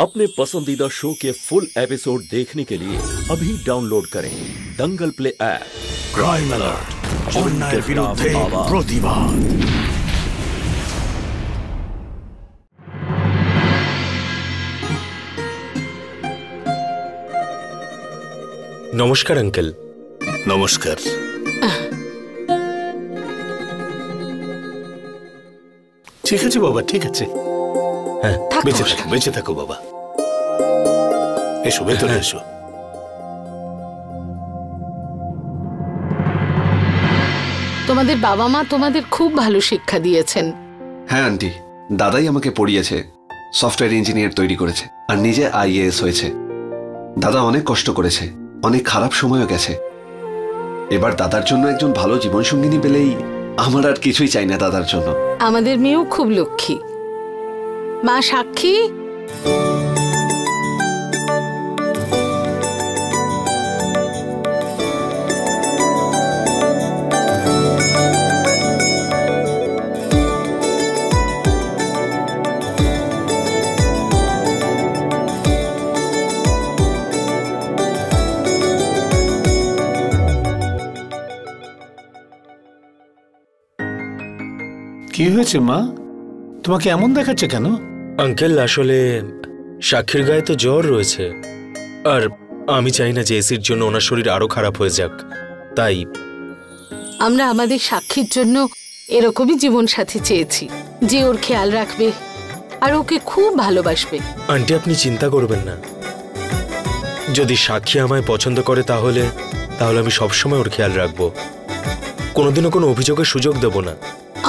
अपने पसंदीदा शो के फुल एपिसोड देखने के लिए अभी डाउनलोड करें दंगल प्ले ऐप। क्राइम अलर्ट, अन्याय विरुद्धे प्रतिबाद। নমস্কার আঙ্কেল। নমস্কার। ঠিক আছে বাবা, ঠিক আছে। হ্যাঁ, বেঁচে থাকো বাবা। এসো, ভেতরে এসো। তোমাদের বাবা মা তোমাদের খুব ভালো শিক্ষা দিয়েছেন। হ্যাঁ আন্টি, দাদাই আমাকে পড়িয়েছে, সফটওয়্যার ইঞ্জিনিয়ার তৈরি করেছে আর নিজে IAS হয়েছে। দাদা অনেক কষ্ট করেছে, অনেক খারাপ সময়ও গেছে। এবার দাদার জন্য একজন ভালো জীবনসঙ্গিনী পেলেই আমার আর কিছুই চাই না দাদার জন্য। আমাদের মেয়েও খুব লক্ষ্মী। মা সাক্ষী, কি হয়েছে মা? তোমাকে এমন দেখাচ্ছে কেন? আঙ্কেল, আসলে সাক্ষীর গায়ে তো জ্বর রয়েছে, আর আমি চাই না যে এসির জন্য ওনার শরীর আরো খারাপ হয়ে যাক। তাই আমরা আমাদের সাক্ষীর জন্য এরকমই জীবন সাথী চেয়েছি, যে ওর খেয়াল রাখবে আর ওকে খুব ভালোবাসবে। আন্টি, আপনি চিন্তা করবেন না। যদি সাক্ষী আমায় পছন্দ করে তাহলে আমি সবসময় ওর খেয়াল রাখবো, কোনোদিনও কোনো অভিযোগের সুযোগ দেব না।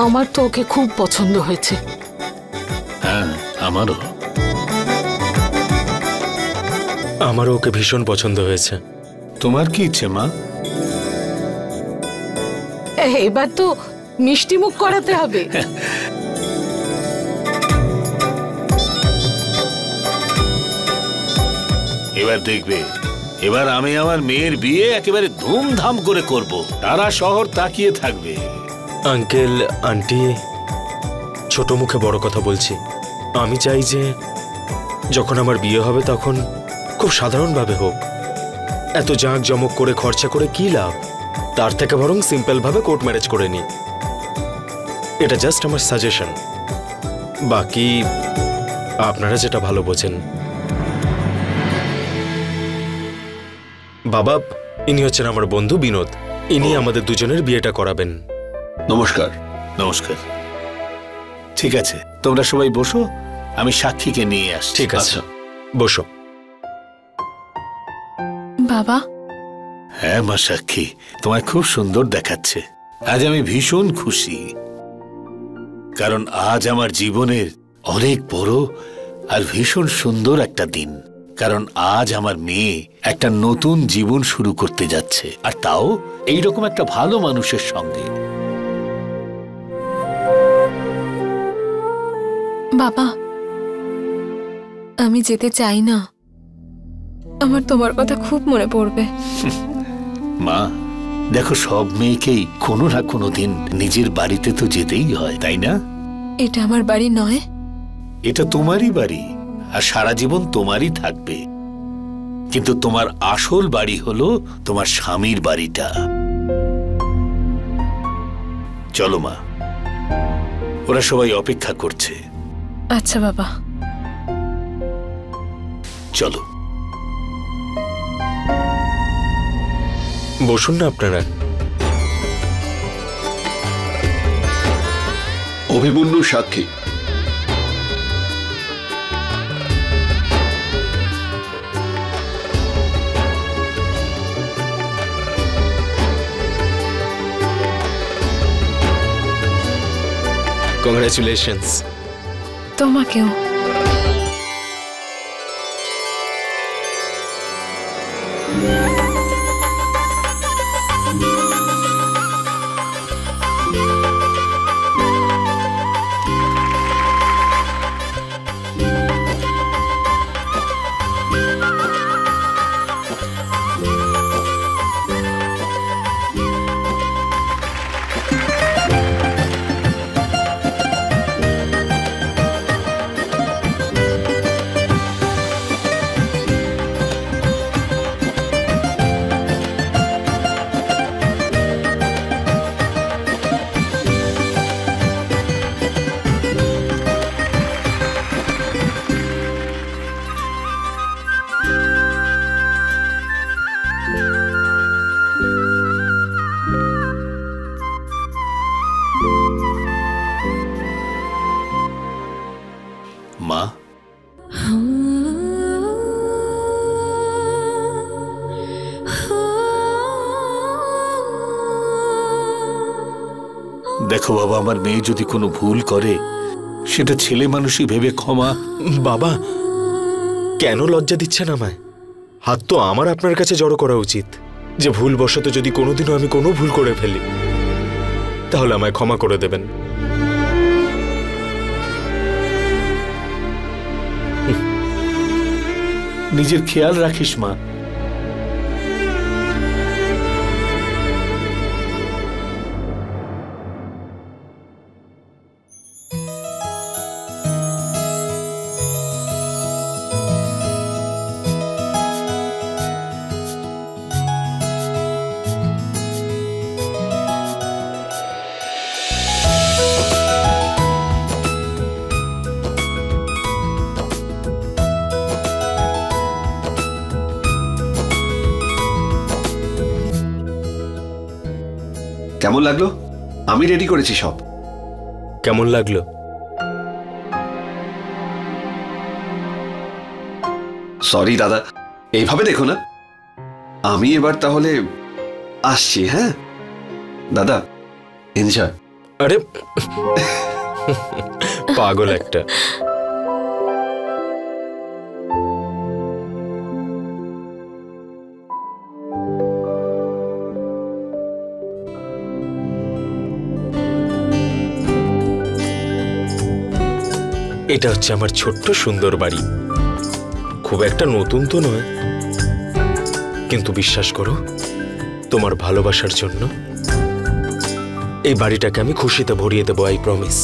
আমার তো ওকে খুব পছন্দ হয়েছে। হ্যাঁ, আমারও ওকে ভীষণ পছন্দ হয়েছে। তোমার কি ইচ্ছে মা? এবার তো মিষ্টি মুখ করাতে হবে। এবার দেখবে, এবার আমি আমার মেয়ের বিয়ে একেবারে ধুমধাম করে করব, সারা শহর তাকিয়ে থাকবে। আঙ্কেল আন্টি, ছোট মুখে বড় কথা বলছি। আমি চাই যে যখন আমার বিয়ে হবে তখন খুব সাধারণভাবে হোক। এত জাঁকজমক করে খরচা করে কি লাভ? তার থেকে বরং সিম্পল ভাবে কোর্ট ম্যারেজ করে নি। এটা জাস্ট আমার সাজেশন, বাকি আপনারা যেটা ভালো বোঝেন। বাবা, ইনি হচ্ছেন আমার বন্ধু বিনোদ। ইনি আমাদের দুজনের বিয়েটা করাবেন। নমস্কার। নমস্কার। ঠিক আছে, তোমরা সবাই বসো, আমি সাক্ষীকে নিয়ে আসছি। ঠিক আছে, বসো। বাবা। হ্যাঁ মা সাক্ষী, তোমায় খুব সুন্দর দেখাচ্ছে। আজ আমি ভীষণ খুশি, কারণ আজ আমার জীবনের অনেক বড় আর ভীষণ সুন্দর একটা দিন। কারণ আজ আমার মেয়ে একটা নতুন জীবন শুরু করতে যাচ্ছে, আর তাও এইরকম একটা ভালো মানুষের সঙ্গে। বাবা, আমি যেতে চাই না, আমার তোমার কথা খুব মনে পড়বে। মা দেখো, সব মেয়েকেই কোনো না কোনো দিন নিজের বাড়িতে তো যেতেই হয়, তাই না? এটা আমার বাড়ি নয়। এটা তোমারই বাড়ি, আর সারা জীবন তোমারই থাকবে। কিন্তু তোমার আসল বাড়ি হলো তোমার স্বামীর বাড়িটা। চলো মা, ওরা সবাই অপেক্ষা করছে। আচ্ছা বাবা, চলো। বসুন না আপনারা। অভিমন্যু সাক্ষী। কংগ্রাচুলেশনস। তোমাকেও। দেখো বাবা, আমার মেয়ে যদি কোনো ভুল করে সেটা ছেলে মানুষই ভেবে ক্ষমা। বাবা, কেন লজ্জা দিচ্ছেন আমায়? হাত তো আমার আপনার কাছে জড়ো করা উচিত। যে ভুলবশত যদি কোনোদিনও আমি কোনো ভুল করে ফেলি, তাহলে আমায় ক্ষমা করে দেবেন। নিজের খেয়াল রাখিস মা। কেমন লাগলো? আমি রেডি করেছি সব। কেমন লাগলো? সরি দাদা, এইভাবে দেখো না। আমি এবার তাহলে আসছি। হ্যাঁ দাদা, এনজয়। আরে পাগল একটা। এটা হচ্ছে আমার ছোট্ট সুন্দর বাড়ি। খুব একটা নতুন তো নয়, কিন্তু বিশ্বাস করো, তোমার ভালোবাসার জন্য এই বাড়িটাকে আমি খুশিতে ভরিয়ে দেবো। I promise.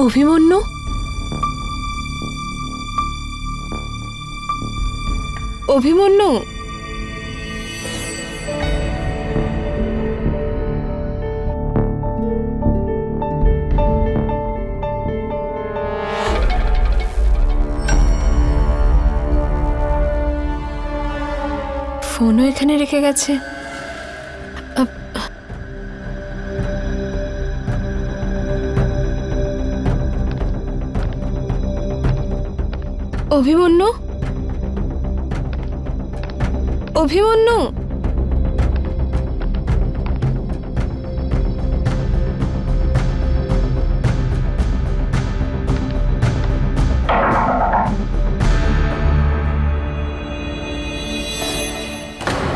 অভিমন্যু, অভিমন্যু, ফোনও এখানে রেখে গেছে। অভিমন্যু, অভিমন্যু,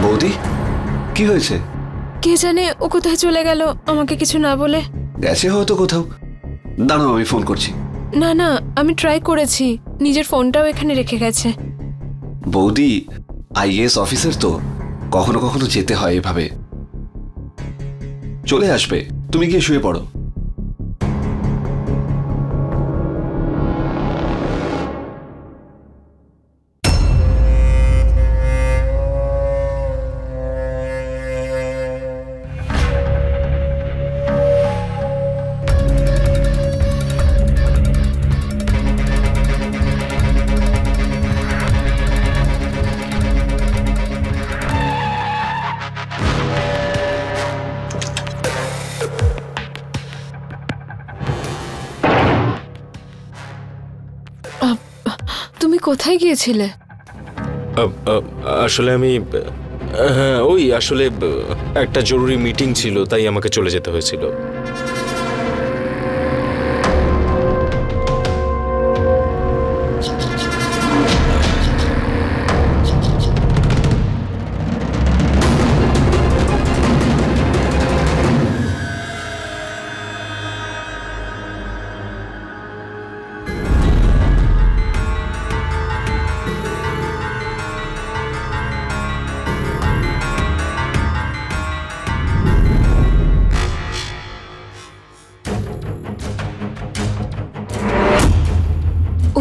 বৌদি, কি হয়েছে? কে জানে ও কোথায় চলে গেল আমাকে কিছু না বলে। গেছে হয়তো কোথাও। দাঁড়াও, আমি ফোন করছি। না না, আমি ট্রাই করেছি, নিজের ফোনটাও এখানে রেখে গেছে। বৌদি আইএএস অফিসার তো, কখনো কখনো যেতে হয় এভাবে। চলে আসবে, তুমি গিয়ে শুয়ে পড়ো। তুমি কোথায় গিয়েছিলে? আসলে আমি, হ্যাঁ, ওই আসলে একটা জরুরি মিটিং ছিল, তাই আমাকে চলে যেতে হয়েছিল।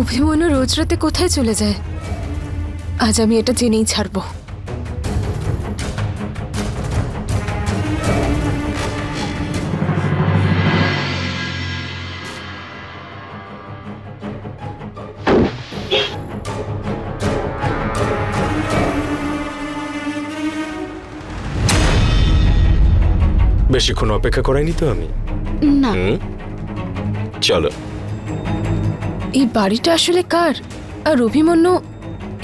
অভিমন্যু রোজ রাতে কোথায় চলে যায়? আজ আমি এটা জেনেই ছাড়বো। বেশিক্ষণ অপেক্ষা করাইনি তো আমি? না। চলো। এই বাড়িটা আসলে কার? আর অভিমন্যু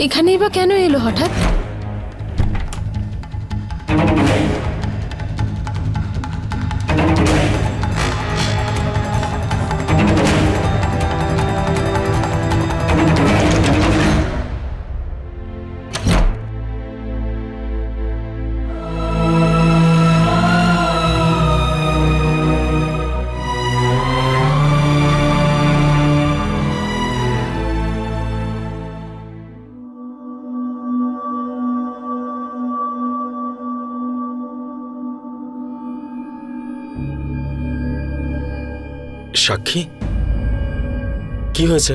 এখানেই বা কেন এলো হঠাৎ? সাক্ষী, কি হয়েছে?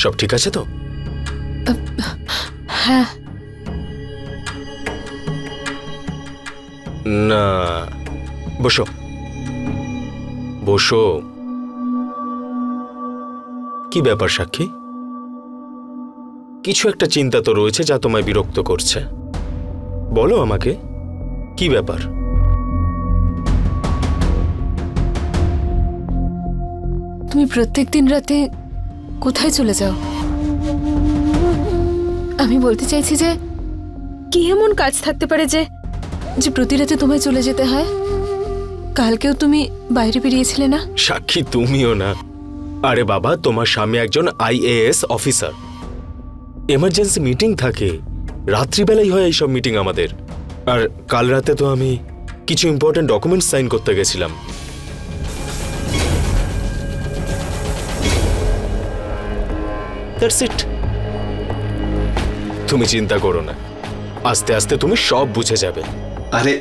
সব ঠিক আছে তো? হ্যাঁ। না, বসো বসো। কি ব্যাপার সাক্ষী? কিছু একটা চিন্তা তো রয়েছে যা তোমায় বিরক্ত করছে। বলো আমাকে, কি ব্যাপার? তুমি প্রত্যেকদিন রাতে কোথায় চলে যাও? আমি বলতে চাইছি যে কি এমন কাজ থাকতে পারে যে যে প্রতি রাতে তোমায় চলে যেতে হয়? কালকেও তুমি বাইরে বেরিয়েছিলে না? সাক্ষী, তুমিও না। আরে বাবা, তোমার স্বামী একজন IAS অফিসার। এমার্জেন্সি মিটিং থাকে, রাত্রিবেলাই হয় এইসব মিটিং আমাদের। আর কাল রাতে তো আমি কিছু ইম্পর্টেন্ট ডকুমেন্টস সাইন করতে গেছিলাম। That's it. তুমি চিন্তা করো না, আস্তে আস্তে তুমি সব বুঝে যাবে। আরে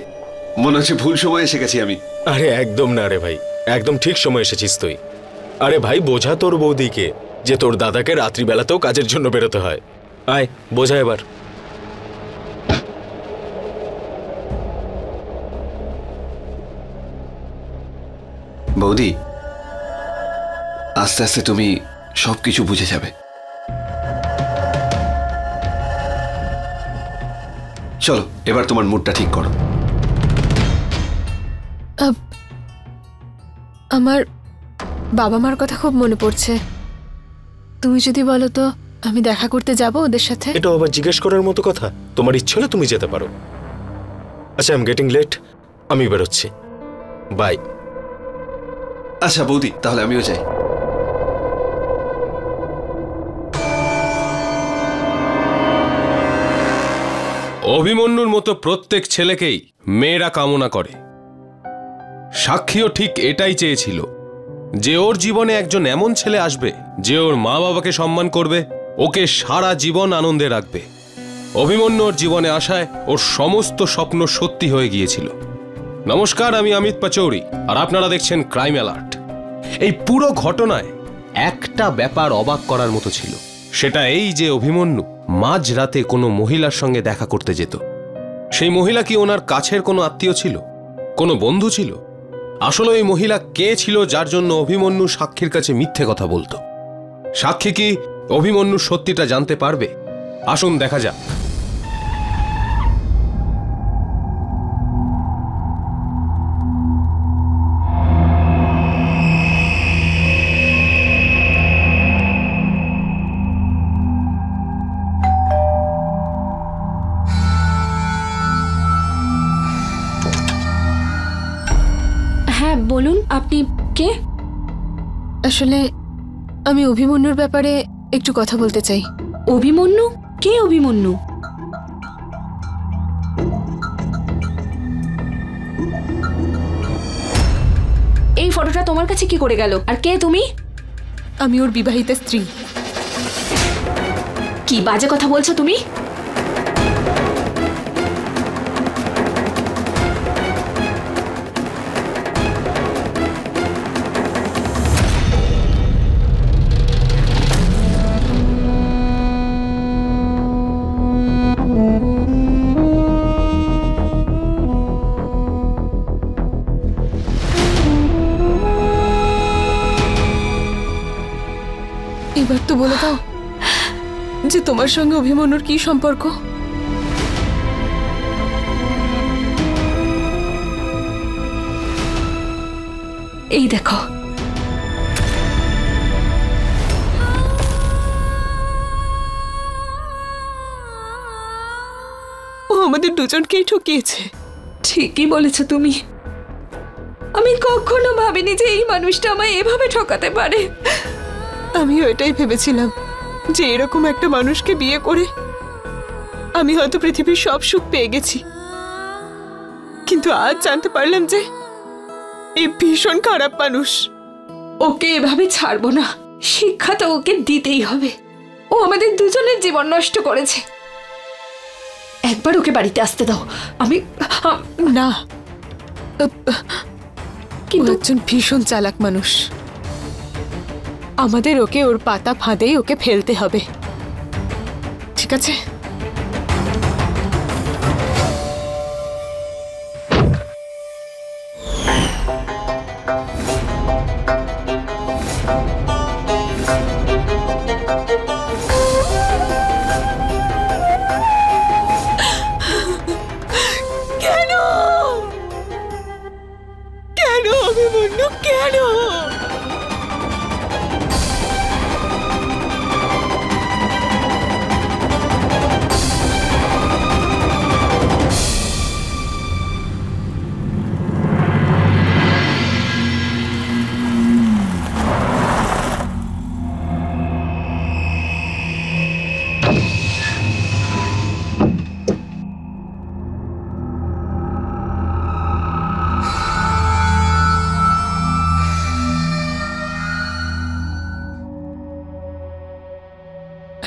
মনে হচ্ছে ভুল সময় এসে গেছি আমি। আরে একদম না রে ভাই, একদম ঠিক সময় এসেছিস তুই। আরে ভাই, বোঝা তোর বৌদিকে যে তোর দাদাকে রাত্রিবেলাতেও কাজের জন্য বেরোতে হয়। আয় বোঝা এবার। বৌদি, আস্তে আস্তে তুমি সবকিছু বুঝে যাবে। চলো এবার তোমার মুডটা ঠিক করো। আমার বাবা মার কথা খুব মনে পড়ছে। তুমি যদি বলো তো আমি দেখা করতে যাব ওদের সাথে। এটা আবার জিজ্ঞেস করার মতো কথা? তোমার ইচ্ছে হলে তুমি যেতে পারো। আচ্ছা, আই এম গেটিং লেট, আমি বেরোচ্ছি। বাই। আচ্ছা বৌদি, তাহলে আমিও যাই। অভিমন্যুর মতো প্রত্যেক ছেলেকেই মেয়েরা কামনা করে। সাক্ষীও ঠিক এটাই চেয়েছিল, যে ওর জীবনে একজন এমন ছেলে আসবে যে ওর মা বাবাকে সম্মান করবে, ওকে সারা জীবন আনন্দে রাখবে। অভিমন্যু ওর জীবনে আসায় ওর সমস্ত স্বপ্ন সত্যি হয়ে গিয়েছিল। নমস্কার, আমি অমিত পাচৌরি, আর আপনারা দেখছেন ক্রাইম অ্যালার্ট। এই পুরো ঘটনায় একটা ব্যাপার অবাক করার মতো ছিল, সেটা এই যে অভিমন্যু মাঝরাতে কোনো মহিলার সঙ্গে দেখা করতে যেত। সেই মহিলা কি ওনার কাছের কোনো আত্মীয় ছিল, কোনো বন্ধু ছিল? আসলে ওই মহিলা কে ছিল যার জন্য অভিমন্যু সাক্ষীর কাছে মিথ্যে কথা বলতো? সাক্ষী কি অভিমন্যুর সত্যিটা জানতে পারবে? আসুন দেখা যাক। হ্যাঁ বলুন, আপনি কে? আসলে আমি অভিমন্যুর ব্যাপারে একটু কথা বলতে চাই। অভিমন্যু? কে অভিমন্যু? এই ফটোটা তোমার কাছে কি করে গেল? আর কে তুমি? আমি ওর বিবাহিতা স্ত্রী। কি বাজে কথা বলছো তুমি? এবার তো বলে দাও যে তোমার সঙ্গে অভিমন্যুর কি সম্পর্ক? এই দেখো, ও আমাদের দুজনকেই ঠকিয়েছে। ঠিকই বলেছো তুমি। আমি কখনো ভাবিনি যে এই মানুষটা আমায় এভাবে ঠকাতে পারে। আমিও এটাই ভেবেছিলাম যে এরকম একটা মানুষকে বিয়ে করে আমি হয়তো পৃথিবীর সব সুখ পেয়ে গেছি, কিন্তু আজ জানতে পারলাম যে এই ভীষণ খারাপ মানুষ। ওকে এভাবে ছাড়বো না, শিক্ষা তো ওকে দিতেই হবে। ও আমাদের দুজনের জীবন নষ্ট করেছে। একবার ওকে বাড়িতে আসতে দাও। না, কিন্তু একজন ভীষণ চালাক মানুষ। আমাদের ওকে ওর পাতা ফাঁদেই ওকে ফেলতে হবে, ঠিক আছে? কেন কেন অভিমন্যু, কেন?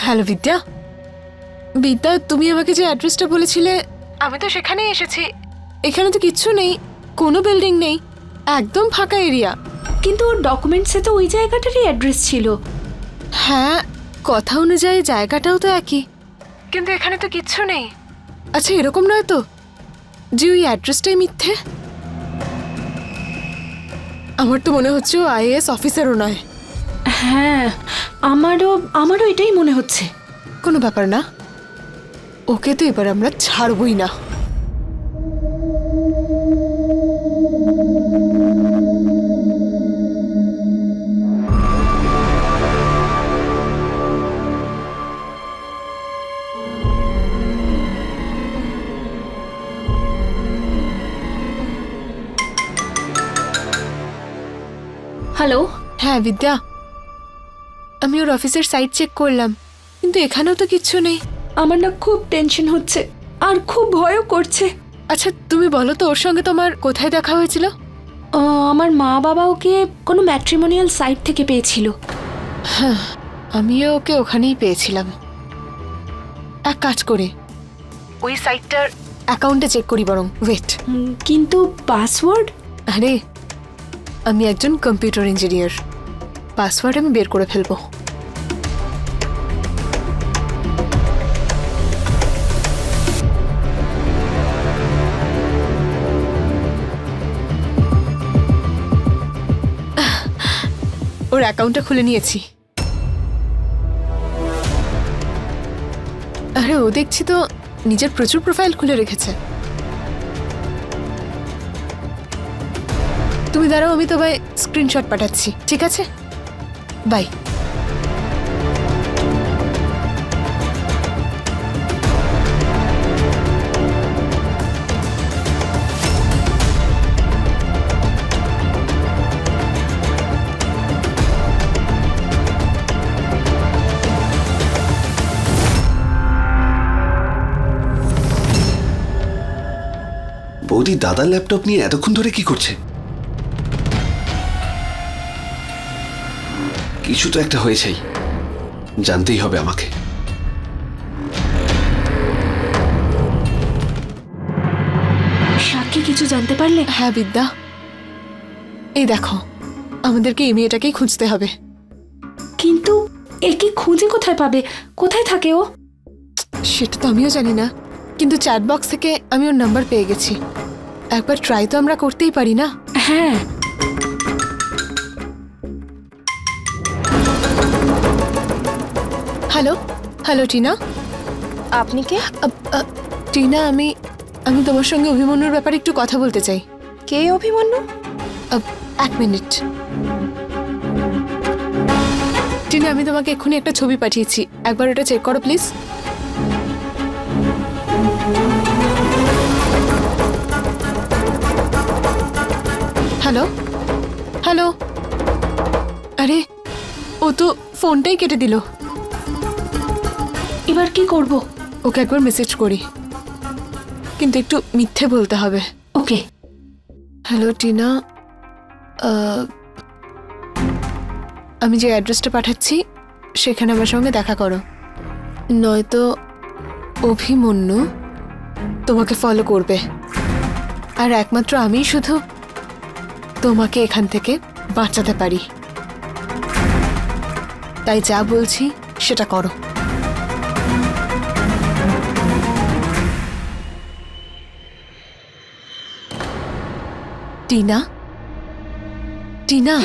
হ্যালো বিদ্যা। বিদ্যা, তুমি আমাকে যে অ্যাড্রেসটা বলেছিলে আমি তো সেখানেই এসেছি। এখানে তো কিচ্ছু নেই, কোনো বিল্ডিং নেই, একদম ফাঁকা এরিয়া। কিন্তু ওর ডকুমেন্টসে তো ওই জায়গাটারই অ্যাড্রেস ছিল। হ্যাঁ, কথা অনুযায়ী জায়গাটাও তো একই, কিন্তু এখানে তো কিচ্ছু নেই। আচ্ছা, এরকম নয় তো যে ওই অ্যাড্রেসটাই মিথ্যে? আমার তো মনে হচ্ছে ও আইএএস অফিসারও নয়। হ্যাঁ, আমারও এটাই মনে হচ্ছে। কোনো ব্যাপার না, ওকে তো এবার আমরা ছাড়বই না। হ্যালো। হ্যাঁ বিদ্যা, আমি ওর অফিসের সাইট চেক করলাম, কিন্তু এখানেও তো কিচ্ছু নেই। আমার না খুব টেনশন হচ্ছে আর খুব ভয়ও করছে। আচ্ছা তুমি বলো তো, ওর সঙ্গে তোমার কোথায় দেখা হয়েছিল? আমার মা বাবা ওকে কোনো ম্যাট্রিমোনিয়াল সাইট থেকে পেয়েছিল। হ্যাঁ, আমিও ওকে ওখানেই পেয়েছিলাম। এক কাজ করে ওই সাইটটার অ্যাকাউন্টে চেক করি বরং। ওয়েট, কিন্তু পাসওয়ার্ড? আরে আমি একজন কম্পিউটার ইঞ্জিনিয়ার, পাসওয়ার্ড আমি বের করে ফেলবো। ওর অ্যাকাউন্টটা খুলে নিয়েছি। আরে ও দেখছি তো নিজের প্রচুর প্রোফাইল খুলে রেখেছে। তুমি দাঁড়াও, আমি তোমায় স্ক্রিনশট পাঠাচ্ছি, ঠিক আছে? বাই। বৌদি দাদার ল্যাপটপ নিয়ে এতক্ষণ ধরে কি করছে? কিছু তো একটা হয়েছেই, জানতেই হবে আমাকে। সাক্ষী কিছু জানতে পারলে? হ্যাঁ বিদ্যা, এই দেখো, আমাদেরকে এই মেয়েটাকেই খুঁজতে হবে। কিন্তু একে খুঁজে কোথায় পাবে? কোথায় থাকে ও? সেটা তো আমিও জানি না, কিন্তু চ্যাট বক্স থেকে আমি ওর নাম্বার পেয়ে গেছি। একবার ট্রাই তো আমরা করতেই পারি না? হ্যাঁ। Hello hello Tina. আপনি কে? টিনা, আমি তোমার সঙ্গে অভিমন্যুর ব্যাপারে একটু কথা বলতে চাই। কে অভিমন্যু? এক মিনিট। টিনা, আমি তোমাকে এক্ষুনি একটা ছবি পাঠিয়েছি, একবার ওটা চেক করো প্লিজ। Hello hello. আরে ও তো ফোনটাই কেটে দিল। এবার কি করব? ওকে একবার মেসেজ করি, কিন্তু একটু মিথ্যে বলতে হবে। ওকে। হ্যালো টিনা, আমি যে অ্যাড্রেসটা পাঠাচ্ছি সেখানে আমার সঙ্গে দেখা করো, নয়তো অভিমন্যু তোমাকে ফলো করবে, আর একমাত্র আমিই শুধু তোমাকে এখান থেকে বাঁচাতে পারি। তাই যা বলছি সেটা করো। টিনা, টিনা।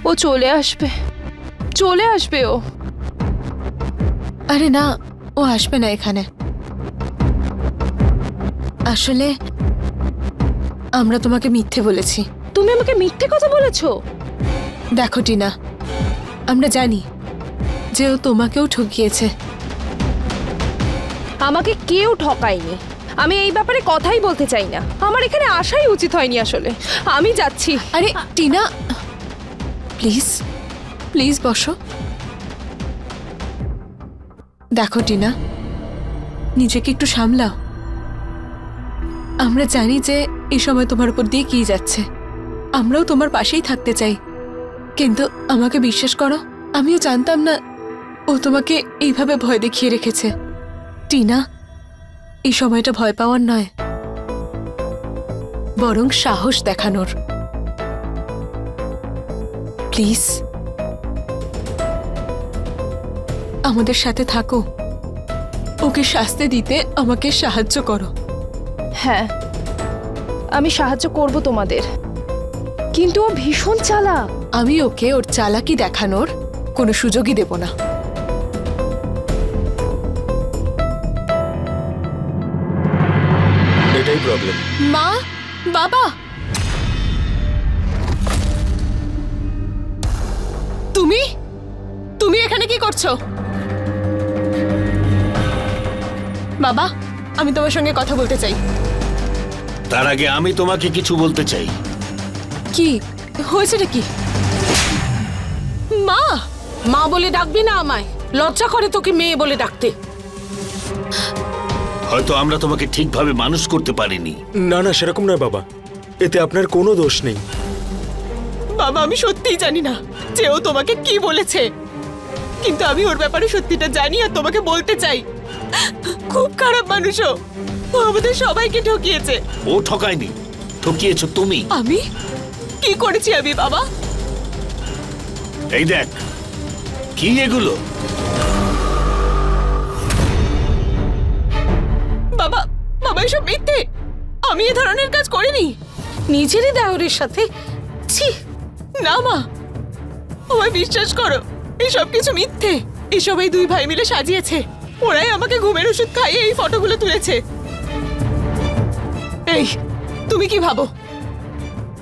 ও চলে আসবে, চলে আসবে ও। আরে না, ও আসবে না এখানে। আসলে আমরা তোমাকে মিথ্যে বলেছি। তুমি আমাকে মিথ্যে কথা বলেছো? দেখো টিনা, আমরা জানি যে ও তোমাকেও ঠকিয়েছে। আমাকে কেউ ঠকায়নি, আমি এই ব্যাপারে কথাই বলতে চাই না। আমার এখানে আসাই উচিত হয়নি আসলে। আমি যাচ্ছি। আরে টিনা, প্লিজ প্লিজ বসো। দেখো টিনা, নিজেকে একটু সামলাও। আমরা জানি যে এই সময় তোমার উপর দিয়ে কি যাচ্ছে, আমরাও তোমার পাশেই থাকতে চাই, কিন্তু আমাকে বিশ্বাস করো, আমিও জানতাম না ও তোমাকে এইভাবে ভয় দেখিয়ে রেখেছে। টিনা, এই সময়টা ভয় পাওয়ার নয়, বরং সাহস দেখানোর। প্লিজ আমাদের সাথে থাকো, ওকে শাস্তি দিতে আমাকে সাহায্য করো। হ্যাঁ, আমি সাহায্য করব তোমাদের, কিন্তু ও ভীষণ চালাক। আমি ওকে ওর চালাকি দেখানোর কোনো সুযোগই দেব না। এটাই প্রবলেম। মা, বাবা, তুমি তুমি এখানে কি করছো? বাবা, আমি তোমার সঙ্গে কথা বলতে চাই। তার আগে আমি তোমাকে কিছু বলতে চাই। কি হয়েছেটা কি? মা, মা বলে ডাকবি না আমায়, লজ্জা করে তোকে মেয়ে বলে ডাকতে। হয়তো আমরা তোমাকে ঠিকভাবে মানুষ করতে পারিনি। না না, সেরকম নয় বাবা, এতে আপনার কোনো দোষ নেই। বাবা, আমি সত্যিই জানি না যে ও তোমাকে কি বলেছে, কিন্তু আমি ওর ব্যাপারে সত্যিটা জানি আর তোমাকে বলতে চাই। খুব খারাপ মানুষ ও, ও আমাদের সবাইকে ঠকিয়েছে। ও ঠকায়নি, ঠকিয়েছো তুমি। আমি কি করেছি আমি বাবা? এই দেখ, কি এগুলো? বাবা, বাবা এসব মিথ্যে, আমি এ ধরনের কাজ করিনি। নিজেরই দেওরের সাথে? ছি! না মা, আমায় বিশ্বাস করো, এসব কিছু মিথ্যে। এসব এই দুই ভাই মিলে সাজিয়েছে, ওরাই আমাকে ঘুমের ওষুধ খাইয়ে এই ফটোগুলো তুলেছে। এই, তুমি কি ভাবো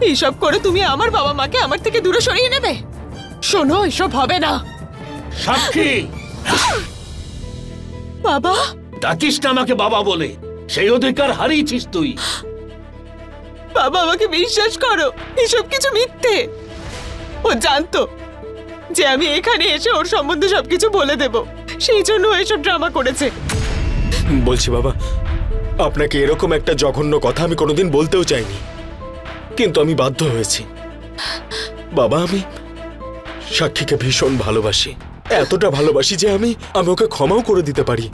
এইসব করে তুমি আমার বাবা মাকে আমার থেকে দূরে সরিয়ে নেবে? শোনো, এসব হবে না। সাক্ষী, বাবা, ডাকিস না আমাকে বাবা বলে, সেই অধিকার হারিয়েছিস তুই। বাবা আমাকে বিশ্বাস করো, এসব কিছু মিথ্যে। ও জানতো যে আমি এখানে এসে ওর সম্বন্ধে সবকিছু বলে দেব, সেই জন্য এসব ড্রামা করেছে। বলছি বাবা, আপনাকে এরকম একটা জঘন্য কথা আমি কোনোদিন বলতেও চাইনি, কিন্তু আমি বাধ্য হয়েছি। বাবা, আমি সাক্ষীকে ভীষণ ভালোবাসি, এতটা ভালোবাসি যে আমি ওকে ক্ষমাও করে দিতে পারি,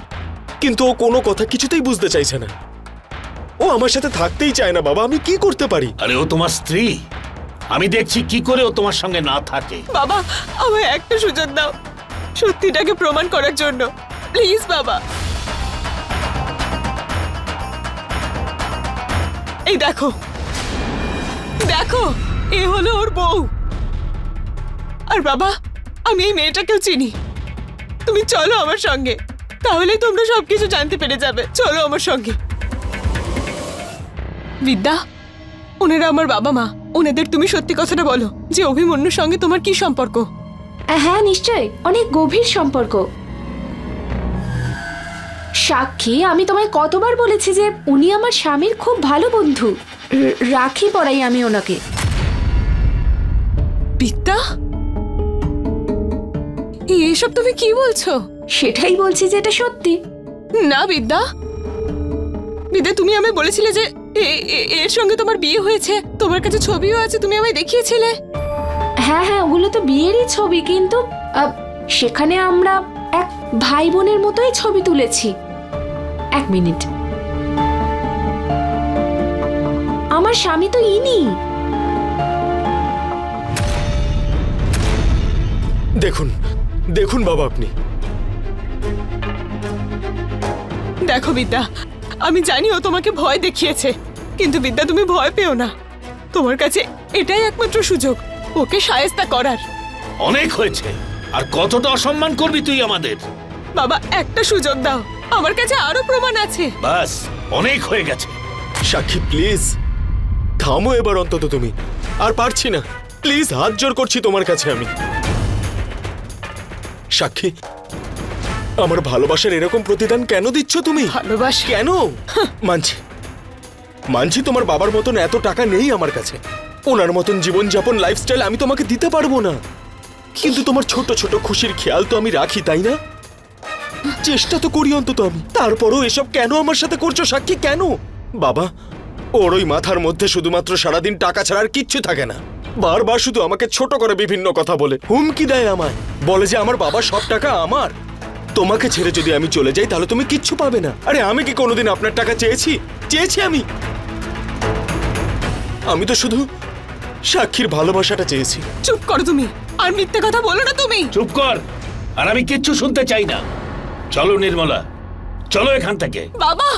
কিন্তু ও কোনো কথা কিছুতেই বুঝতে চাইছে না। ও আমার সাথে থাকতেই চায় না। বাবা, আমি কি করতে পারি? আরে ও তোমার স্ত্রী, আমি দেখছি কি করে ও তোমার সঙ্গে না থাকে। বাবা, আমায় একটা সুযোগ দাও সত্যিটাকে প্রমাণ করার জন্য, প্লিজ বাবা। এই দেখো, দেখো, এ হলো ওর বউ। আর বাবা, আমি এই মেয়েটাকেও চিনি। তুমি চলো আমার সঙ্গে, তাহলে তোমরা সবকিছু জানতে পেরে যাবে। চলো আমার সঙ্গে। বিদ্যা, ওনারা আমার বাবা মা, ওনাদের তুমি সত্যি কথাটা বলো যে অভিমন্যুর সঙ্গে তোমার কি সম্পর্ক। হ্যাঁ নিশ্চয়, অনেক গভীর সম্পর্ক। সাক্ষী, আমি তোমায় কতবার বলেছি যে উনি আমার স্বামীর খুব ভালো বন্ধু। রাখি পরাই আমি ওনাকে। বিদ্যা, এসব তুমি কি বলছো? সেটাই বলছি যে এটা সত্যি। না বিদ্যা, বিদ্যা তুমি আমায় বলেছিলে যে এর সঙ্গে তোমার বিয়ে হয়েছে, তোমার কাছে ছবিও আছে, তুমি আমায় দেখিয়েছিলে। হ্যাঁ হ্যাঁ, ওগুলো তো বিয়েরই ছবি, কিন্তু সেখানে আমরা এক ভাই বোনের মতোই ছবি তুলেছি। এক মিনিট, আমার স্বামী তো ইনি। দেখুন দেখুন বাবা, আপনি দেখো বিদ্যা, আমি জানি ও তোমাকে ভয় দেখিয়েছে, কিন্তু বিদ্যা তুমি ভয় পেও না। তোমার কাছে এটাই একমাত্র সুযোগ ওকে শায়েস্তা করার। অনেক হয়েছে, আর কতটা অসম্মান করবি তুই আমাদের? বাবা, একটা সুযোগ দাও, আমার কাছে আরো প্রমাণ আছে। বাস, অনেক হয়ে গেছে। সাক্ষী প্লিজ থামো এবার অন্তত। তুমি আর পারছি না, প্লিজ হাত জোর করছি তোমার কাছে আমি। সাক্ষী, আমার ভালোবাসার এরকম প্রতিদান কেন দিচ্ছ তুমি? ভালোবাসা? কেন? মানছি মানছি তোমার বাবার মতন এত টাকা নেই আমার কাছে, ওনার মতন জীবনযাপন লাইফস্টাইল আমি তোমাকে দিতে পারবো না, কিন্তু তোমার ছোট ছোট খুশির খেয়াল তো আমি রাখি, তাই না? চেষ্টা তো করি অন্তত আমি। তারপরও এসব কেন আমার সাথে করছো সাক্ষী, কেন? বাবা, ওর ওই মাথার মধ্যে শুধুমাত্র সারাদিন টাকা ছাড়া আর কিচ্ছু থাকে না। বারবার শুধু আমাকে ছোট করে বিভিন্ন কথা বলে, হুমকি দেয় আমায়, বলে যে আমার বাবা সব টাকা আমার। তোমাকে ছেড়ে যদি আমি চলে যাই তাহলে তুমি কিচ্ছু পাবে না। আরে আমি কি কোনোদিন আপনার টাকা চেয়েছি? আমি তো শুধু সাক্ষীর ভালোবাসাটা চেয়েছি। চুপ করো তুমি, আর মিথ্যে কথা বলো না তুমি। চুপ কর, আর আমি কিচ্ছু শুনতে চাই না। চলো নির্মলা, চলো এখান থেকে। বাবা,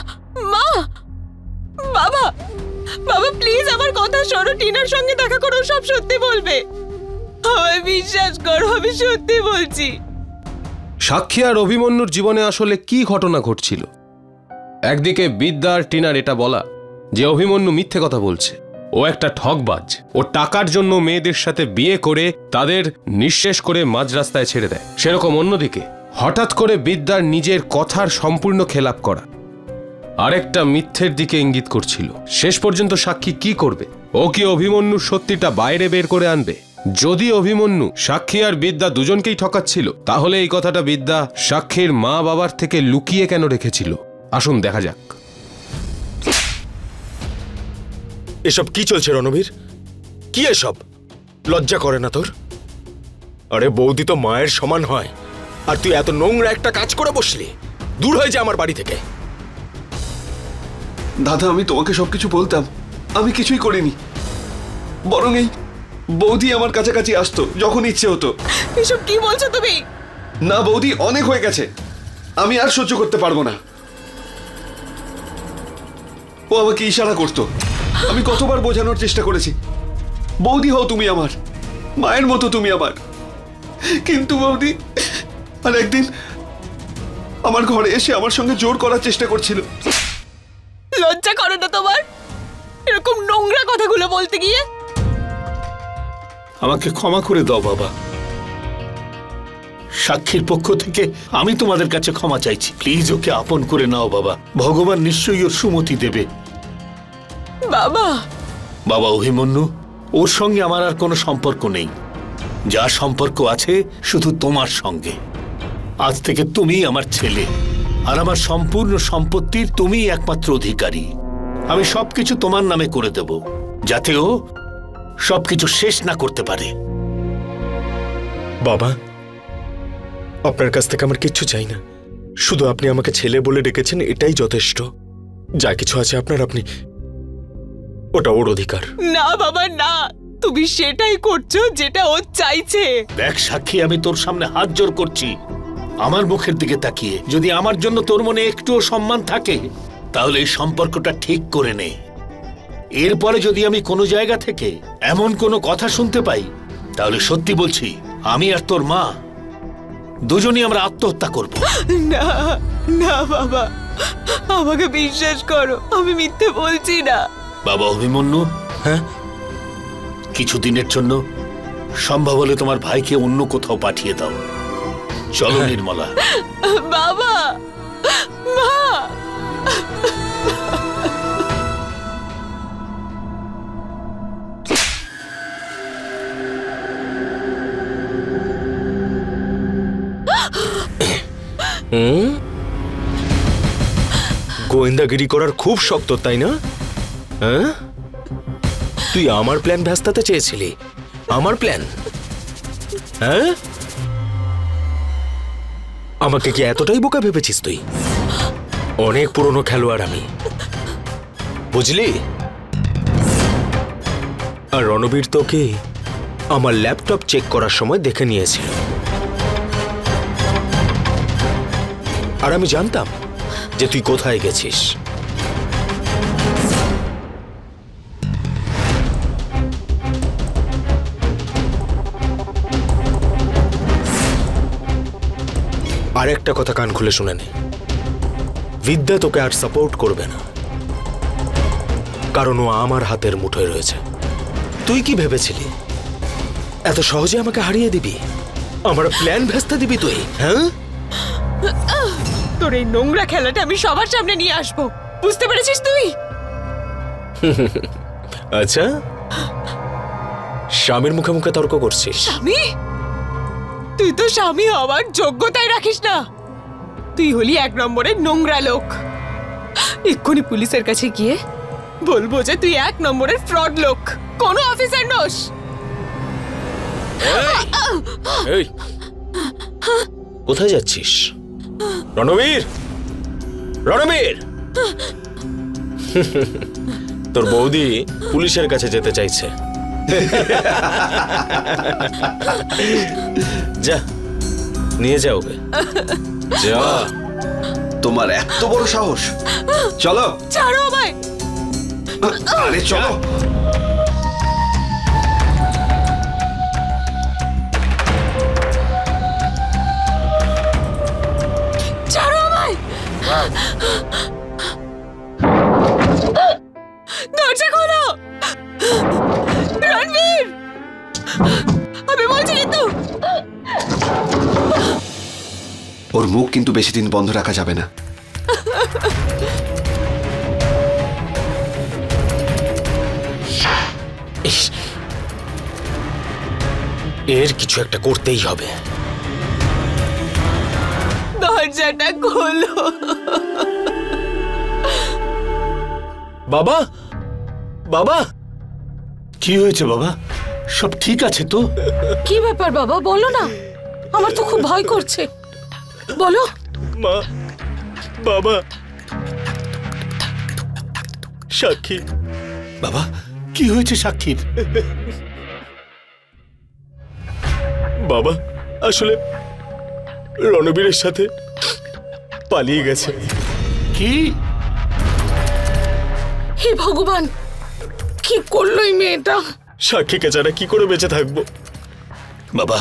মা, বাবা, বাবা প্লিজ আমার কথা শোনো, টিনার সঙ্গে দেখা করো, সব সত্যি বলবে। আমায় বিশ্বাস করো, আমি সত্যি বলছি। সাক্ষী আর অভিমন্যুর জীবনে আসলে কি ঘটনা ঘটছিল? একদিকে বিদ্যা আর টিনার এটা বলা যে অভিমন্যু মিথ্যে কথা বলছে, ও একটা ঠকবাজ, ও টাকার জন্য মেয়েদের সাথে বিয়ে করে তাদের নিঃশেষ করে মাঝ রাস্তায় ছেড়ে দেয়। সেরকম অন্যদিকে হঠাৎ করে বিদ্যার নিজের কথার সম্পূর্ণ খেলাপ করা আরেকটা মিথ্যের দিকে ইঙ্গিত করছিল। শেষ পর্যন্ত সাক্ষী কি করবে? ও কি অভিমন্যুর সত্যিটা বাইরে বের করে আনবে? যদি অভিমন্যু সাক্ষী আর বিদ্যা দুজনকেই ঠকাচ্ছিল, তাহলে এই কথাটা বিদ্যা সাক্ষীর মা বাবার থেকে লুকিয়ে কেন রেখেছিল? আসুন দেখা যাক। এসব কি চলছে রণবীর? কি এসব? লজ্জা করে না তোর? আরে বৌদি তো মায়ের সমান হয়, আর তুই এত নোংরা একটা কাজ করে বসলি। দূর হয়ে যা আমার বাড়ি থেকে। দাদা, আমি তোমাকে সবকিছু বলতাম, আমি কিছুই করিনি। বরং এই বৌদি আমার কাছাকাছি আসতো যখন ইচ্ছে হতো। এসব কি বলছো তুমি? না বৌদি, অনেক হয়ে গেছে, আমি আর সহ্য করতে পারবো না। ও আমাকে ইশারা করতো, আমি কতবার বোঝানোর চেষ্টা করেছি, বৌদি হও তুমি আমার, মায়ের মতো তুমি আমার। কিন্তু বৌদি আর একদিন আমার ঘরে এসে আমার সঙ্গে জোর করার চেষ্টা করছিল। লজ্জা করে না তোমার এরকম নোংরা কথাগুলো বলতে গিয়ে? আমাকে ক্ষমা করে দাও বাবা। সাক্ষীর পক্ষ থেকে আমি তোমাদের কাছে ক্ষমা চাইছি। প্লিজ ওকে আপন করে নাও বাবা, ভগবান নিশ্চয়ই ওর সুমতি দেবে। বাবা, বাবা অভিমন্যু, ওর সঙ্গে আমার আর কোনো সম্পর্ক নেই। যা সম্পর্ক আছে শুধু তোমার সঙ্গে। আজ থেকে তুমি আমার ছেলে, আর আমার সম্পূর্ণ সম্পত্তির তুমিই একমাত্র অধিকারী। আমি সবকিছু তোমার নামে করে দেব, যাতে ও সবকিছু শেষ না করতে পারে। বাবা, আপনার কাছ থেকে আমার কিচ্ছু চাই না, শুধু আপনি আমাকে ছেলে বলে ডেকেছেন, এটাই যথেষ্ট। যা কিছু আছে আপনার, আপনি ওটা ওর অধিকার। না বাবা না, তুমি সেটাই করছো যেটা ও চাইছে। দেখ সাক্ষী, আমি তোর সামনে হাত জোর করছি, আমার মুখের দিকে তাকিয়ে যদি আমার জন্য তোর মনে একটুও সম্মান থাকে, তাহলে এই সম্পর্কটা ঠিক করে নে। এরপরে যদি আমি কোনো জায়গা থেকে এমন কোনো কথা শুনতে পাই, তাহলে সত্যি বলছি আমি আর তোর মা দুজনই আমরা আত্মহত্যা করব। না না বাবা, আমাকে বিশ্বাস করো, আমি মিথ্যে বলছি না। বাবা অভিমন্যু, হ্যাঁ কিছুদিনের জন্য সম্ভব হলে তোমার ভাইকে অন্য কোথাও পাঠিয়ে দাও। চলো নির্মলা। বাবা, মা, গোয়েন্দাগিরি করার খুব শক্ত, তাই না? হ্যাঁ, তুই আমার প্ল্যান ভেস্তাতে চেয়েছিলি। আমার প্ল্যান? হ্যাঁ, আমাকে কি এতটাই বোকা ভেবেছিস তুই? অনেক পুরনো খেলোয়াড় আমি, বুঝলি? আর রণবীর তোকে আমার ল্যাপটপ চেক করার সময় দেখে নিয়েছিল, আর আমি জানতাম যে তুই কোথায় গেছিস। আর একটা কথা কান খুলে শুনে নে, বিদ্যা তোকে আর সাপোর্ট করবে না, কারণ ও আমার হাতের মুঠোয় রয়েছে। তুই কি ভেবেছিলি এত সহজে আমাকে হারিয়ে দিবি? আমার প্ল্যান ভেস্তে দিবি তুই? হ্যাঁ, তোর এই নোংরা খেলাটা আমি সবার সামনে নিয়ে আসবো, বুঝতে পেরেছিস তুই? আচ্ছা, স্বামীর মুখে মুখে তর্ক করছিস? স্বামী? তুই তো স্বামী হওয়ার যোগ্যতাই রাখিস না। তুই হলি 1 নম্বরের নোংরা লোক। এক্ষুনি পুলিশের কাছে গিয়ে বলবো যে তুই 1 নম্বরের ফ্রড লোক, কোনো অফিসার নোস। এই, কোথায় যাচ্ছিস? রণবীর, রণবীর! তোর বৌদি পুলিশের কাছে যেতে চাইছে। যা, নিয়ে যাও ওকে, যা। তোমার এত বড় সাহস! চলো। ছাড়ো আমায়। আরে চলো। ছাড়ো আমায়। দরজা খোলো। রণবীর, আমি বলছি কিন্তু। ওর মুখ কিন্তু বেশি দিন বন্ধ রাখা যাবে না। এর কিছু একটা করতেই হবে। দরজাটা খোলো। বাবা, বাবা! কি হয়েছে বাবা? সব ঠিক আছে তো? কি ব্যাপার বাবা, বলো না, আমার তো খুব ভয় করছে, বলো। মা, বাবা, সাক্ষী। বাবা, কি হয়েছে সাক্ষীর? বাবা, আসলে রণবীরের সাথে পালিয়ে গেছে। কি? হে ভগবান, কি করলো এই মেয়েটা? সাক্ষীকে ছাড়া কি করে বেঁচে থাকবো? বাবা,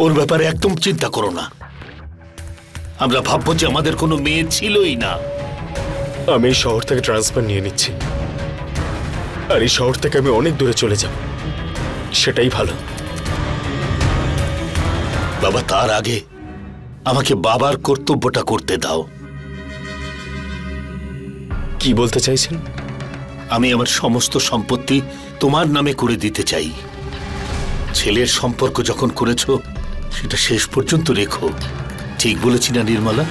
ওর ব্যাপারে একদম চিন্তা করো না। আমরা ভাববো যে আমাদের কোনো মেয়ে ছিলই না। আমি এই শহর থেকে ট্রান্সফার নিয়ে নিচ্ছি, আর এই শহর থেকে আমি অনেক দূরে চলে যাব, সেটাই ভালো। বাবা, তার আগে আমাকে বাবার কর্তব্যটা করতে দাও। কি বলতে চাইছেন? আমি আমার সমস্ত সম্পত্তি তোমার নামে করে দিতে চাই। ছেলের সম্পর্ক যখন করেছো সেটা শেষ পর্যন্ত রেখো। ঠিক বলেছি না নির্মলা?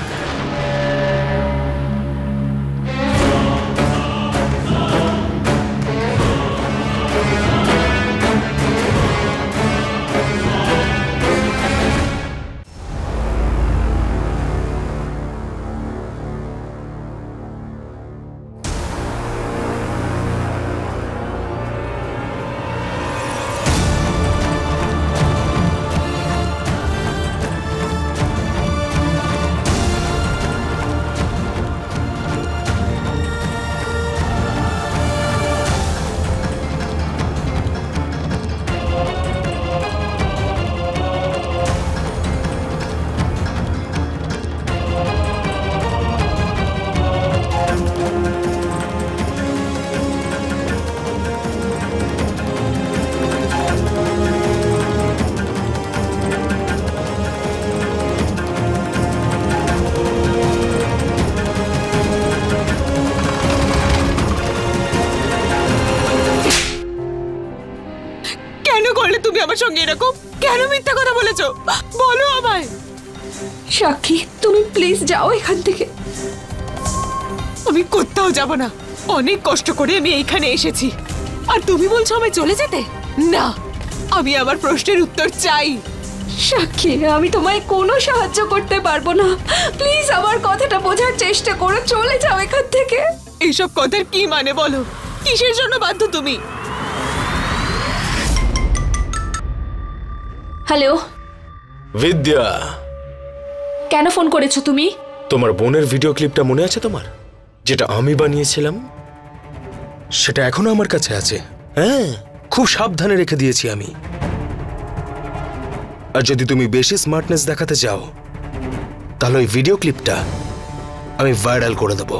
তুমি আমার সঙ্গে এরকম কেন মিথ্যা কথা বলেছো? বলো আমায়। সাক্ষী, তুমি প্লিজ যাও এখান থেকে। আমি কোথাও যাব না। অনেক কষ্ট করে আমি এইখানে এসেছি, আর তুমি বলছো আমায় চলে যেতে? না, আমি আমার প্রশ্নের উত্তর চাই। সাক্ষী, আমি তোমায় কোনো সাহায্য করতে পারবো না। প্লিজ আমার কথাটা বোঝার চেষ্টা করো, চলে যাও এখান থেকে। এইসব কথার কি মানে বলো? কিসের জন্য বাধ্য তুমি? হ্যালো বিদ্যা, কেন ফোন করেছো তুমি? তোমার বোনের ভিডিও ক্লিপটা মনে আছে তোমার, যেটা আমি বানিয়েছিলাম? সেটা এখনো আমার কাছে আছে। হ্যাঁ, খুব সাবধানে রেখে দিয়েছি আমি। আর যদি তুমি বেশি স্মার্টনেস দেখাতে চাও তাহলে ওই ভিডিও ক্লিপটা আমি ভাইরাল করে দেবো।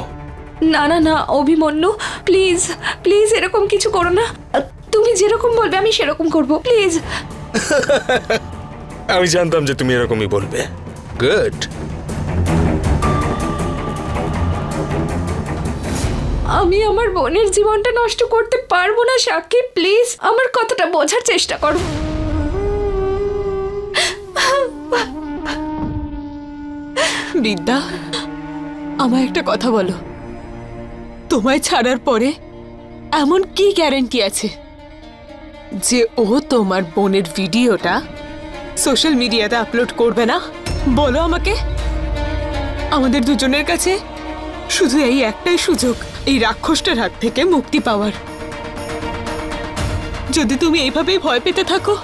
না না না অভিমন্যু, প্লিজ প্লিজ এরকম কিছু করো না। তুমি যেরকম বলবে আমি সেরকম করব, প্লিজ। আমি জানতাম যে তুমি এরকমই বলবে। গুড। আমি আমার বোনের জীবনটা নষ্ট করতে পারবো না সাক্ষী, প্লিজ আমার কথাটা বোঝার চেষ্টা করো। বিদ্যা, আমায় একটা কথা বলো, তোমায় ছাড়ার পরে এমন কি গ্যারান্টি আছে যে ও তোমার বোনের ভিডিওটা সোশ্যাল মিডিয়াতে আপলোড করবে না? বলো আমাকে। আমাদের দুজনের কাছে শুধু এই একটাই সুযোগ এই রাক্ষসটার হাত থেকে মুক্তি পাওয়ার। যদি তুমি এইভাবেই ভয় পেতে থাকো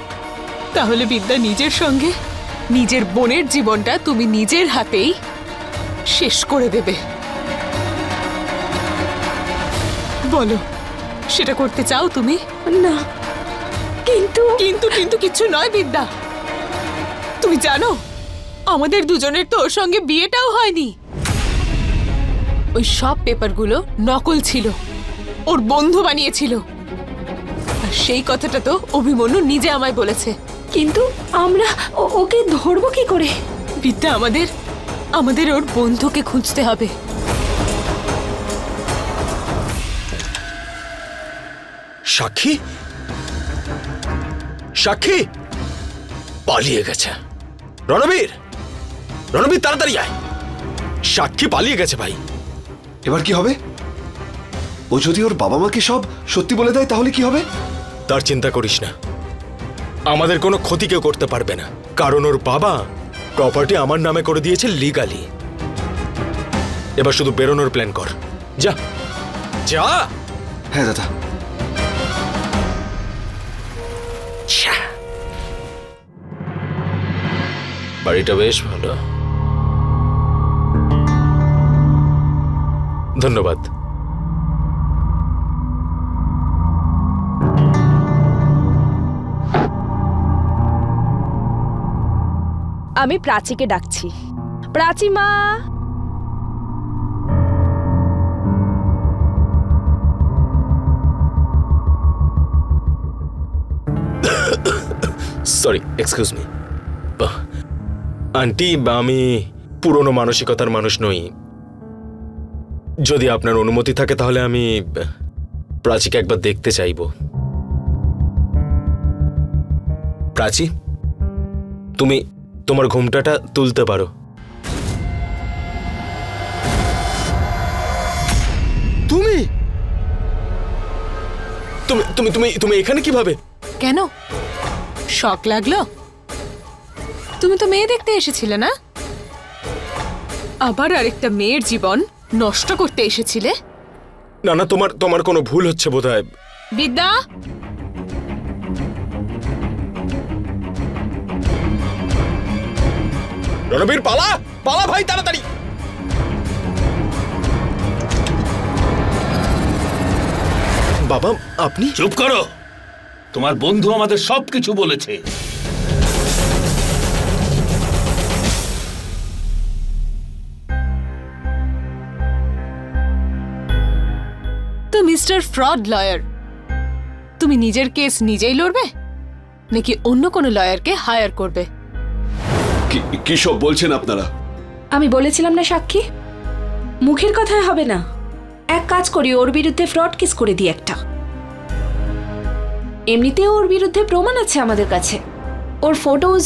তাহলে বিদ্যা নিজের সঙ্গে নিজের বোনের জীবনটা তুমি নিজের হাতেই শেষ করে দেবে। বলো, সেটা করতে চাও তুমি? না, কিন্তু কিন্তু কিন্তু কিছু নয় বিদ্যা। তুমি জানো আমাদের দুজনের তো ওর সঙ্গে বিয়েটাও হয়নি। ওই সব পেপারগুলো নকল ছিল, ওর বন্ধু বানিয়েছিল। আর সেই কথাটা তো অভিমন্যু নিজে আমায় বলেছে। কিন্তু আমরা ওকে ধরবো কি করে? বিদ্যা, আমাদের ওর বন্ধুকে খুঁজতে হবে। সাক্ষী, সাক্ষী পালিয়ে গেছে। রণবীর, রণবীর তাড়াতাড়ি আয়, সাক্ষী পালিয়ে গেছে ভাই। এবার কি হবে? ও যদি ওর বাবা মাকে সব সত্যি বলে দেয় তাহলে কি হবে? তার চিন্তা করিস না, আমাদের কোনো ক্ষতি কেউ করতে পারবে না, কারণ ওর বাবা প্রপার্টি আমার নামে করে দিয়েছে লিগালি। এবার শুধু বেরোনোর প্ল্যান কর। যা যা। হ্যাঁ দাদা। বাড়িটা বেশ ভালো, ধন্যবাদ। আমি প্রাচীকে ডাকছি। প্রাচী মা, সরি, এক্সকিউজ মি। আন্টি, আমি পুরনো মানসিকতার মানুষ নই। যদি আপনার অনুমতি থাকে তাহলে আমি প্রাচীকে একবার দেখতে চাইব। প্রাচী, তুমি তোমার ঘোমটাটা তুলতে পারো। তুমি তুমি তুমি তুমি তুমি এখানে কিভাবে? কেন, শক লাগলো? তুমি তো মেয়ে দেখতে এসেছিলে না? আবার আরেকটা মেয়ের জীবন নষ্ট করতে এসেছিলে? না না, তোমার কোনো ভুল হচ্ছে বোধহয়। বিদ্যা, রণবীর, পালা পালা ভাই, তাড়াতাড়ি। বাবা, আপনি চুপ করো, তোমার বন্ধু আমাদের সবকিছু বলেছে। তো মিস্টার ফ্রড লয়ার, তুমি নিজের কেস নিজেই লড়বে নাকি অন্য কোনো লয়ারকে হায়ার করবে? কি সব বলছেন আপনারা? আমি বলেছিলাম না সাক্ষী, মুখের কথায় হবে না। এক কাজ করি, ওর বিরুদ্ধে ফ্রড কেস করে দিই একটা। এমনিতেও ওর বিরুদ্ধে প্রমাণ আছে আমাদের কাছে, ওর ফটোজ,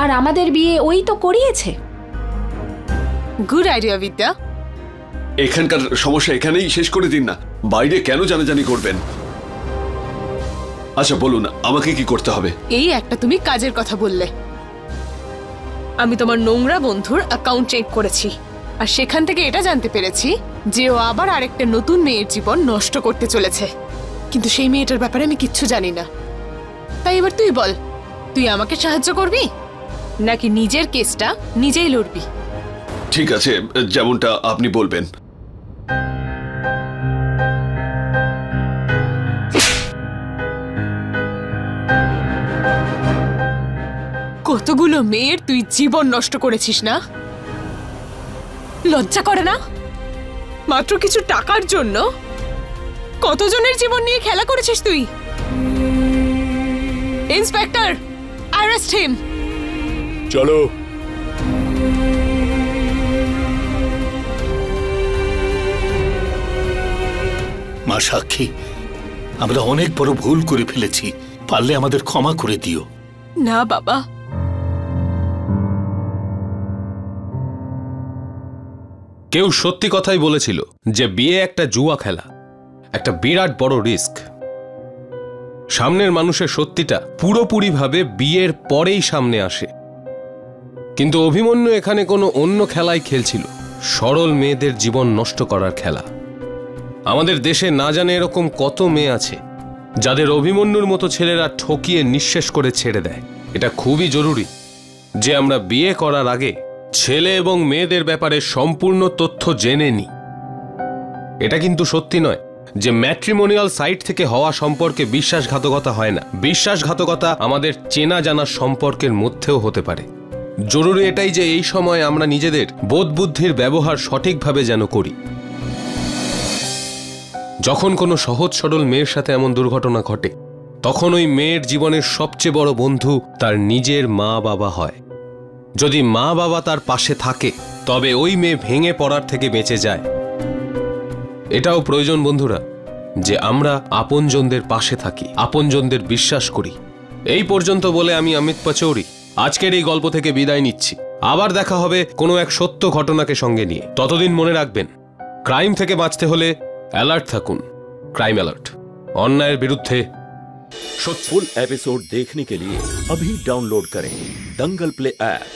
আর আমাদের বিয়ে ওই তো করিয়েছে। গুড আইডিয়া বিদ্যা। এখানকার সমস্যা এখানেই শেষ করে দিন না, বাইরে কেন জানাজানি করবেন? আচ্ছা বলুন, আমাকে কি করতে হবে? এই একটা তুমি কাজের কথা বললে। আমি তোমার নোংরা বন্ধুর অ্যাকাউন্ট চেক করেছি, আর সেখান থেকে এটা জানতে পেরেছি যে ও আবার আরেকটা নতুন মেয়ের জীবন নষ্ট করতে চলেছে। কিন্তু সেই মেয়েটার ব্যাপারে আমি কিচ্ছু জানি না। তাই এবার তুই বল, তুই আমাকে সাহায্য করবি নাকি নিজের কেসটা নিজেই লড়বি? ঠিক আছে, যেমনটা আপনি বলবেন। কতগুলো মেয়ের তুই জীবন নষ্ট করেছিস না? লজ্জা করে না? মাত্র কিছু টাকার জন্য কতজনের জীবন নিয়ে খেলা করেছিস তুই? Inspector, arrest him. চলো। মা সাক্ষী, আমরা অনেক বড় ভুল করে ফেলেছি, পারলে আমাদের ক্ষমা করে দিও। না বাবা, কেউ সত্যি কথাই বলেছিল যে বিয়ে একটা জুয়া খেলা, একটা বিরাট বড় রিস্ক। সামনের মানুষের সত্যিটা পুরোপুরিভাবে বিয়ের পরেই সামনে আসে। কিন্তু অভিমন্যু এখানে কোনো অন্য খেলাই খেলছিল, সরল মেয়েদের জীবন নষ্ট করার খেলা। আমাদের দেশে না জানে এরকম কত মেয়ে আছে যাদের অভিমন্যুর মতো ছেলেরা ঠকিয়ে নিঃশেষ করে ছেড়ে দেয়। এটা খুবই জরুরি যে আমরা বিয়ে করার আগে ছেলে এবং মেয়েদের ব্যাপারে সম্পূর্ণ তথ্য জেনে নিই। এটা কিন্তু সত্যি নয় যে ম্যাট্রিমোনিয়াল সাইট থেকে হওয়া সম্পর্কে বিশ্বাসঘাতকতা হয় না। বিশ্বাসঘাতকতা আমাদের চেনা জানার সম্পর্কের মধ্যেও হতে পারে। জরুরি এটাই যে এই সময় আমরা নিজেদের বোধ বুদ্ধির ব্যবহার সঠিকভাবে যেন করি। যখন কোনো সহজ সরল মেয়ের সাথে এমন দুর্ঘটনা ঘটে, তখন ওই মেয়ের জীবনের সবচেয়ে বড় বন্ধু তার নিজের মা বাবা হয়। যদি মা বাবা তার পাশে থাকে তবে ওই মেয়ে ভেঙে পড়ার থেকে বেঁচে যায়। এটাও প্রয়োজন বন্ধুরা যে আমরা আপনজনদের পাশে থাকি, আপনজনদের বিশ্বাস করি। এই পর্যন্ত বলে আমি অমিত পাচৌরি আজকের এই গল্প থেকে বিদায় নিচ্ছি। আবার দেখা হবে কোনো এক সত্য ঘটনাকে সঙ্গে নিয়ে। ততদিন মনে রাখবেন, ক্রাইম থেকে বাঁচতে হলে অ্যালার্ট থাকুন। क्राइम अलर्ट, अन्याय विरुद्धे। फुल एपिसोड देखने के लिए अभी डाउनलोड करें दंगल प्ले ऐप।